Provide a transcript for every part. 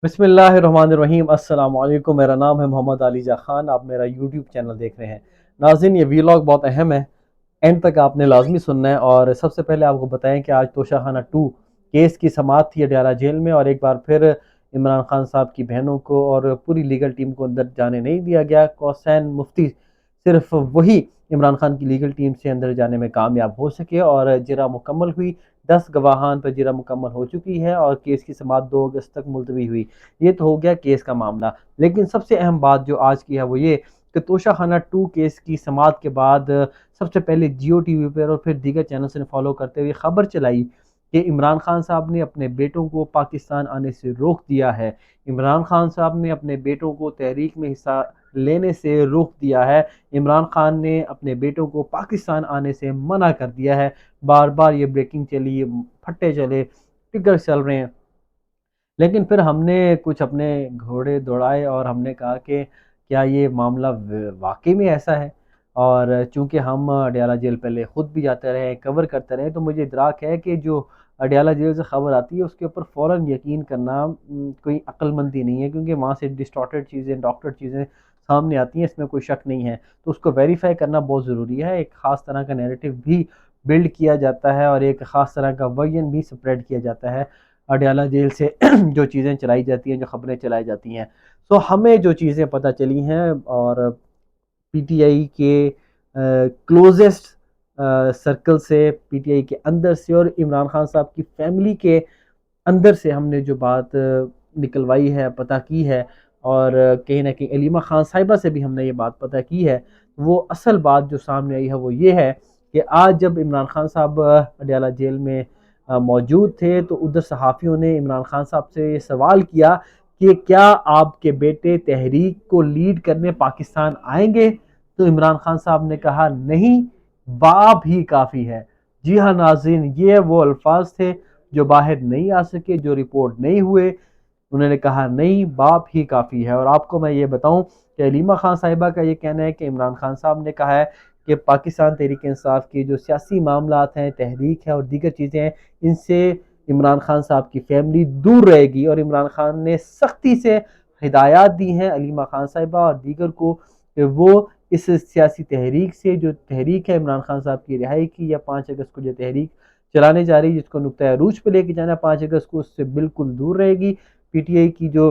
बिस्मिल्लाहिर्रहमानिर्रहीम। अस्सलाम वालेकुम। मेरा नाम है मोहम्मद अली जा खान। आप मेरा यूट्यूब चैनल देख रहे हैं। नाज़रीन, ये वीलॉग बहुत अहम है, एंड तक आपने लाजमी सुनना है। और सबसे पहले आपको बताएं कि आज तोशाखाना 2 केस की समाअत थी अडयाला जेल में, और एक बार फिर इमरान खान साहब की बहनों को और पूरी लीगल टीम को अंदर जाने नहीं दिया गया। कौसैन मुफ्ती सिर्फ वही इमरान खान की लीगल टीम से अंदर जाने में कामयाब हो सके, और जिरा मुकम्मल हुई। 10 गवाहान पर जिरा मुकम्मल हो चुकी है और केस की समाअत 2 अगस्त तक मुलतवी हुई। ये तो हो गया केस का मामला। लेकिन सबसे अहम बात जो आज की है वो ये कि तोशाखाना 2 केस की समाअत के बाद सबसे पहले जियो टीवी पर और फिर दीगर चैनल्स ने फॉलो करते हुए खबर चलाई कि इमरान खान साहब ने अपने बेटों को पाकिस्तान आने से रोक दिया है। इमरान खान साहब ने अपने बेटों को तहरीक में हिस्सा लेने से रोक दिया है। इमरान खान ने अपने बेटों को पाकिस्तान आने से मना कर दिया है। बार बार ये ब्रेकिंग चली, फट्टे चले, ट्रिगर चल रहे हैं। लेकिन फिर हमने कुछ अपने घोड़े दौड़ाए और हमने कहा कि क्या ये मामला वाकई में ऐसा है। और चूंकि हम अडयाला जेल पहले ख़ुद भी जाते रहे, कवर करते रहे, तो मुझे इदराक है कि जो अडयाला जेल से ख़बर आती है उसके ऊपर फ़ौरन यकीन करना कोई अक्लमंदी नहीं है, क्योंकि वहाँ से डिस्टॉर्टेड चीज़ें, डॉक्टर चीज़ें सामने आती हैं, इसमें कोई शक नहीं है। तो उसको वेरीफाई करना बहुत ज़रूरी है। एक ख़ास तरह का नैरेटिव भी बिल्ड किया जाता है और एक ख़ास तरह का वर्जन भी स्प्रेड किया जाता है अडयाला जेल से जो चीज़ें चलाई जाती हैं, जो ख़बरें चलाई जाती हैं। सो हमें जो चीज़ें पता चली हैं, और पीटीआई के क्लोजेस्ट सर्कल से, पीटीआई के अंदर से और इमरान खान साहब की फैमिली के अंदर से हमने जो बात निकलवाई है, पता की है, और कहीं ना कहीं अलीमा खान साहिबा से भी हमने ये बात पता की है। वो असल बात जो सामने आई है वो ये है कि आज जब इमरान खान साहब अडयाला जेल में मौजूद थे, तो उधर सहाफ़ियों ने इमरान खान साहब से ये सवाल किया कि क्या आपके बेटे तहरीक को लीड करने पाकिस्तान आएंगे। तो इमरान खान साहब ने कहा, नहीं, बाप ही काफ़ी है। जी हाँ नाज़रीन, ये वो अल्फाज थे जो बाहर नहीं आ सके, जो रिपोर्ट नहीं हुए। उन्होंने कहा, नहीं, बाप ही काफ़ी है। और आपको मैं ये बताऊं कि अलीमा खान साहिबा का ये कहना है कि इमरान खान साहब ने कहा है कि पाकिस्तान तहरीक इंसाफ की जो सियासी मामलात हैं, तहरीक है और दीगर चीज़ें हैं, इनसे इमरान खान साहब की फैमिली दूर रहेगी। और इमरान खान ने सख्ती से हिदायत दी हैं अलीमा खान साहिबा और दीगर को कि वो इस सियासी तहरीक से, जो तहरीक है इमरान खान साहब की रिहाई की, या 5 अगस्त को जो तहरीक चलाने जा रही है, जिसको नुक्ता अरूज पे लेके जाना 5 अगस्त को, उससे बिल्कुल दूर रहेगी। पीटीआई की जो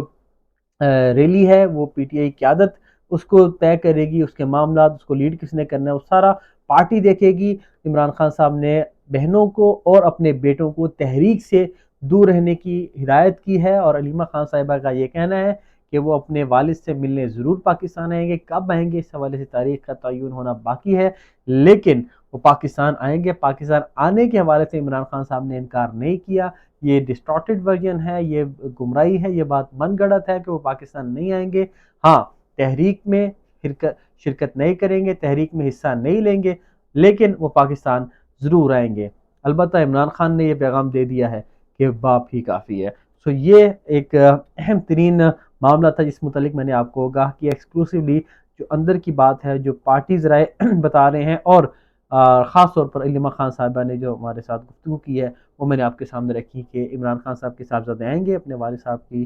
रैली है वो पीटीआई क़यादत उसको तय करेगी, उसके मामला, उसको लीड किसने करना है वो सारा पार्टी देखेगी। इमरान खान साहब ने बहनों को और अपने बेटों को तहरीक से दूर रहने की हिदायत की है। और अलीमा खान साहिबा का ये कहना है कि वो अपने वालिद से मिलने ज़रूर पाकिस्तान आएंगे। कब आएंगे इस हवाले से तारीख का तयन होना बाकी है, लेकिन वो पाकिस्तान आएंगे। पाकिस्तान आने के हवाले से इमरान खान साहब ने इनकार नहीं किया। ये डिस्टॉर्टेड वर्जन है, ये गुमराही है, ये बात मन गढ़ंत है कि वो पाकिस्तान नहीं आएंगे। हाँ, तहरीक में शिरकत नहीं करेंगे, तहरीक में हिस्सा नहीं लेंगे, लेकिन वो पाकिस्तान ज़रूर आएंगे। अलबत्ता इमरान खान ने यह पैगाम दे दिया है कि बाप ही काफ़ी है। सो ये एक अहम तरीन मामला था जिस मुतालिक मैंने आपको आगाह किया एक्सक्लूसिवली। जो अंदर की बात है, जो पार्टीज़ राय बता रहे हैं, और ख़ास तौर पर अलीमा खान साहिबा ने जो हमारे साथ गुफ्तगू की है, वो मैंने आपके सामने रखी कि इमरान खान साहब के साहबजादे आएंगे अपने वालिद साहब की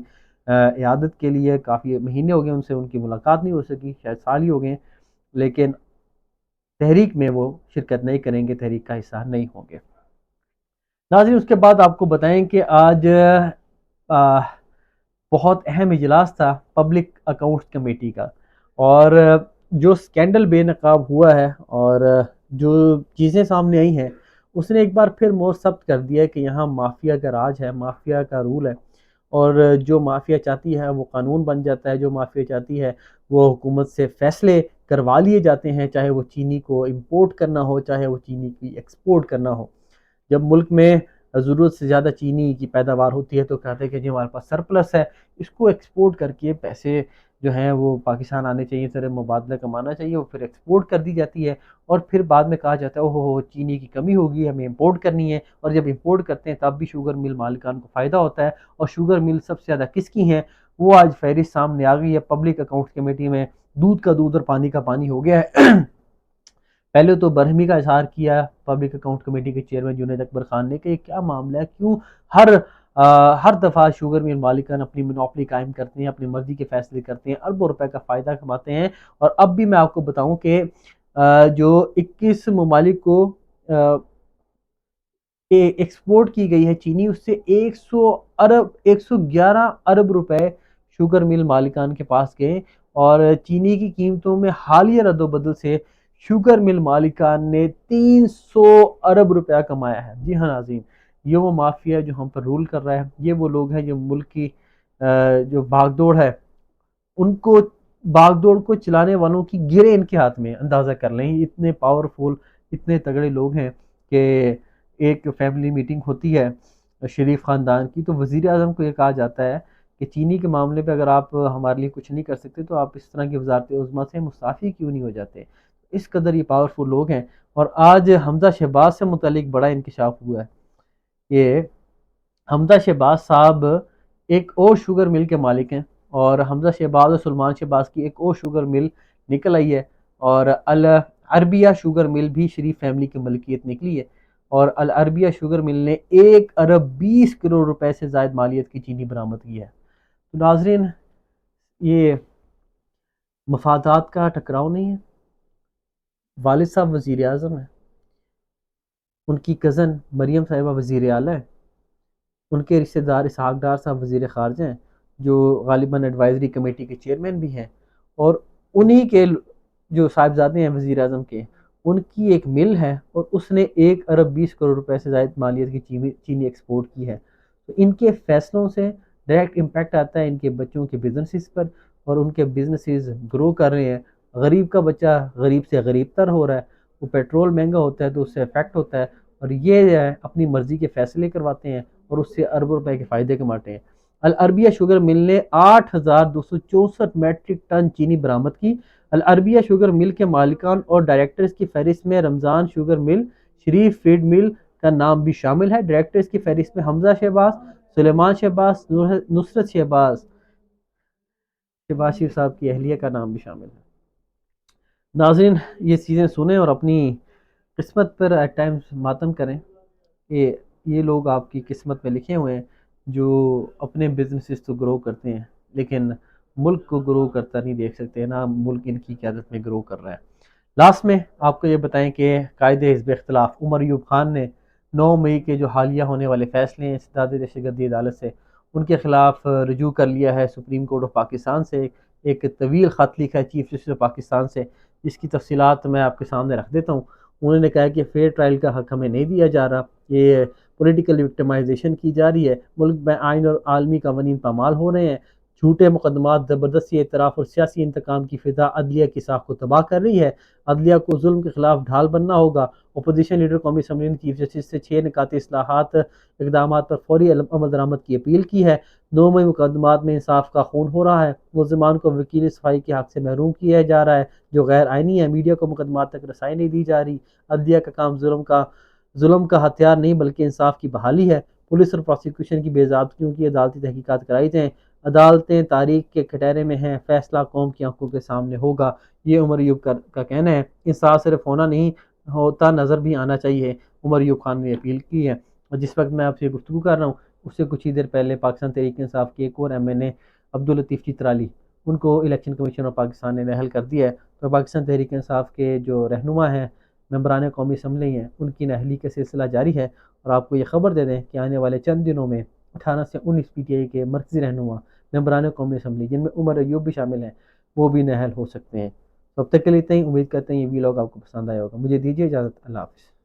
इयादत के लिए। काफ़ी महीने हो गए उनसे उनकी मुलाकात नहीं हो सकी, शायद साल ही हो गए, लेकिन तहरीक में वो शिरकत नहीं करेंगे, तहरीक का हिस्सा नहीं होंगे। नाज़रीन, उसके बाद आपको बताएं कि आज आ, बहुत अहम इजलास था पब्लिक अकाउंट्स कमेटी का, और जो स्कैंडल बेनकाब हुआ है और जो चीज़ें सामने आई हैं, उसने एक बार फिर मोर सब्त कर दिया है कि यहाँ माफिया का राज है, माफिया का रूल है। और जो माफिया चाहती है वो कानून बन जाता है, जो माफिया चाहती है वो हुकूमत से फैसले करवा लिए जाते हैं, चाहे वो चीनी को इंपोर्ट करना हो, चाहे वो चीनी की एक्सपोर्ट करना हो। जब मुल्क में ज़रूरत से ज़्यादा चीनी की पैदावार होती है तो कहते हैं कि जी हमारे पास सरप्लस है, इसको एक्सपोर्ट करके पैसे जो हैं वो पाकिस्तान आने चाहिए, सर मुबादला कमाना चाहिए, वो फिर एक्सपोर्ट कर दी जाती है। और फिर बाद में कहा जाता है ओहो हो चीनी की कमी होगी, हमें इंपोर्ट करनी है। और जब इंपोर्ट करते हैं तब भी शुगर मिल मालिकान को फ़ायदा होता है। और शुगर मिल सबसे ज़्यादा किसकी हैं, वो आज फहरिस्त सामने आ गई है पब्लिक अकाउंट्स कमेटी में। दूध का दूध और पानी का पानी हो गया है। पहले तो बरहमी का इजहार किया पब्लिक अकाउंट कमेटी के चेयरमैन जुनैद अकबर खान ने कि क्या मामला है, क्यों हर ہر دفعہ شوگر مل مالکان اپنی منوپلی قائم کرتے ہیں، اپنی مرضی کے فیصلے کرتے ہیں، اربوں روپے کا فائدہ کماتے ہیں۔ اور اب بھی میں آپ کو بتاؤں کہ جو 21 ممالک کو ایکسپورٹ کی گئی ہے چینی، اس سے 111 ارب روپے شوگر مل مالکان کے پاس گئے، اور چینی کی قیمتوں میں حالیہ رد و بدل سے شوگر مل مالکان نے 300 ارب روپیہ کمایا ہے۔ جی ہاں ناظرین، یہ وہ مافیا جو ہم پر رول کر رہا ہے، یہ وہ لوگ ہیں جو ملک کی جو بھاگ دوڑ ہے، ان کو بھاگ دوڑ کو چلانے والوں کی گرے ان کے ہاتھ میں، اندازہ کر لیں اتنے پاورفل، اتنے تگڑے لوگ ہیں کہ ایک فیملی میٹنگ ہوتی ہے شریف خاندان کی، تو وزیر اعظم کو یہ کہا جاتا ہے کہ چینی کے معاملے پہ اگر آپ ہمارے لیے کچھ نہیں کر سکتے تو آپ اس طرح کی وزارت عظمیٰ سے مستعفی کیوں نہیں ہو جاتے۔ اس قدر یہ پاورفل لوگ ہیں۔ اور آج حمزہ شہباز سے متعلق بڑا انکشاف ہوا ہے کہ حمزہ شہباز صاحب ایک اور شوگر مل کے مالک ہیں، اور حمزہ شہباز اور سلمان شہباز کی ایک اور شوگر مل نکل آئی ہے، اور العربیہ شوگر مل بھی شریف فیملی کی ملکیت نکلی ہے، اور العربیہ شوگر مل نے 1 ارب 20 کروڑ روپے سے زائد مالیت کی چینی برآمد کی ہے۔ تو ناظرین، یہ مفادات کا ٹکراؤ نہیں ہے؟ والد صاحب وزیر اعظم ہیں، ان کی کزن مریم صاحبہ وزیر اعلیٰ ہیں، ان کے رشتہ دار اسحاق ڈار صاحب وزیر خارجہ ہیں، جو غالباً ایڈوائزری کمیٹی کے چیئرمین بھی ہیں، اور انہی کے جو صاحبزادے ہیں وزیر اعظم کے، ان کی ایک مل ہے، اور اس نے 1 ارب 20 کروڑ روپے سے زائد مالیت کی چینی ایکسپورٹ کی ہے۔ تو ان کے فیصلوں سے ڈائریکٹ امپیکٹ آتا ہے ان کے بچوں کے بزنسز پر، اور ان کے بزنسز گرو کر رہے ہیں۔ غریب کا بچہ غریب سے غریب تر ہو رہا ہے، وہ پیٹرول مہنگا ہوتا ہے تو اس سے افیکٹ ہوتا ہے، اور یہ اپنی مرضی کے فیصلے کرواتے ہیں اور اس سے اربوں روپے کے فائدے کماتے ہیں۔ العربیہ شوگر مل نے 8,264 میٹرک ٹن چینی برآمد کی۔ العربیہ شوگر مل کے مالکان اور ڈائریکٹرز کی فہرست میں رمضان شوگر مل، شریف فیڈ مل کا نام بھی شامل ہے۔ ڈائریکٹرز کی فہرست میں حمزہ شہباز، سلیمان شہباز، نصرت شہباز شریف صاحب کی اہلیہ کا نام بھی شامل ہے۔ ناظرین، یہ چیزیں سنیں اور اپنی قسمت پر ایٹ ٹائمز ماتم کریں کہ یہ لوگ آپ کی قسمت میں لکھے ہوئے ہیں جو اپنے بزنسز تو گرو کرتے ہیں لیکن ملک کو گرو کرتا نہیں دیکھ سکتے، نہ ملک ان کی قیادت میں گرو کر رہا ہے۔ لاسٹ میں آپ کو یہ بتائیں کہ قائد حزب اختلاف عمر ایوب خان نے 9 مئی کے جو حالیہ ہونے والے فیصلے ہیں انسداد دہشت گردی عدالت سے، ان کے خلاف رجوع کر لیا ہے سپریم کورٹ آف پاکستان سے۔ ایک طویل خط لکھا ہے چیف جسٹس آف پاکستان سے، جس کی تفصیلات میں آپ کے سامنے رکھ دیتا ہوں۔ انہوں نے کہا کہ فیئر ٹرائل کا حق ہمیں نہیں دیا جا رہا، یہ پولیٹیکل وکٹمائزیشن کی جا رہی ہے، ملک میں آئین اور عالمی قوانین پامال ہو رہے ہیں، جھوٹے مقدمات، زبردستی اعتراف اور سیاسی انتقام کی فضا عدلیہ کی ساکھ کو تباہ کر رہی ہے۔ عدلیہ کو ظلم کے خلاف ڈھال بننا ہوگا۔ اپوزیشن لیڈر قومی اسمبلی نے چیف جسٹس سے 6 نکاتی اصلاحات اقدامات پر فوری عمل درآمد کی اپیل کی ہے۔ 9 مئی مقدمات میں انصاف کا خون ہو رہا ہے، ملزمان کو وکیل صفائی کے حق سے محروم کیا جا رہا ہے جو غیر آئینی ہے، میڈیا کو مقدمات تک رسائی نہیں دی جا رہی۔ عدلیہ کا کام ظلم کا ہتھیار نہیں بلکہ انصاف کی بحالی ہے۔ پولیس اور پروسیکیوشن کی بے ضابطگیوں کی عدالتی تحقیقات کرائی جائیں۔ عدالتیں تاریخ کے کٹہرے میں ہیں، فیصلہ قوم کی آنکھوں کے سامنے ہوگا۔ یہ عمر ایوب کا کہنا ہے۔ انصاف صرف ہونا نہیں ہوتا، نظر بھی آنا چاہیے، عمر ایوب خان نے اپیل کی ہے۔ اور جس وقت میں آپ سے گفتگو کر رہا ہوں اس سے کچھ ہی دیر پہلے پاکستان تحریک انصاف کے ایک اور ایم این اے عبداللطیف چترالی، ان کو الیکشن کمیشن آف پاکستان نے نااہل کر دیا ہے۔ تو پاکستان تحریک انصاف کے جو رہنما ہیں، ممبران قومی اسمبلی ہیں، ان کی نااہلی کا سلسلہ جاری ہے۔ اور آپ کو یہ خبر دے دیں کہ آنے والے چند دنوں میں 18 سے 19 پی ٹی آئی کے مرکزی رہنما، ممبران قومی اسمبلی، جن میں عمر ایوب بھی شامل ہیں، وہ بھی نااہل ہو سکتے ہیں۔ تو اب تک کے لیے اتنا ہی، امید کرتے ہیں یہ ویلاگ آپ کو پسند آیا ہوگا۔ مجھے دیجیے اجازت، اللہ حافظ۔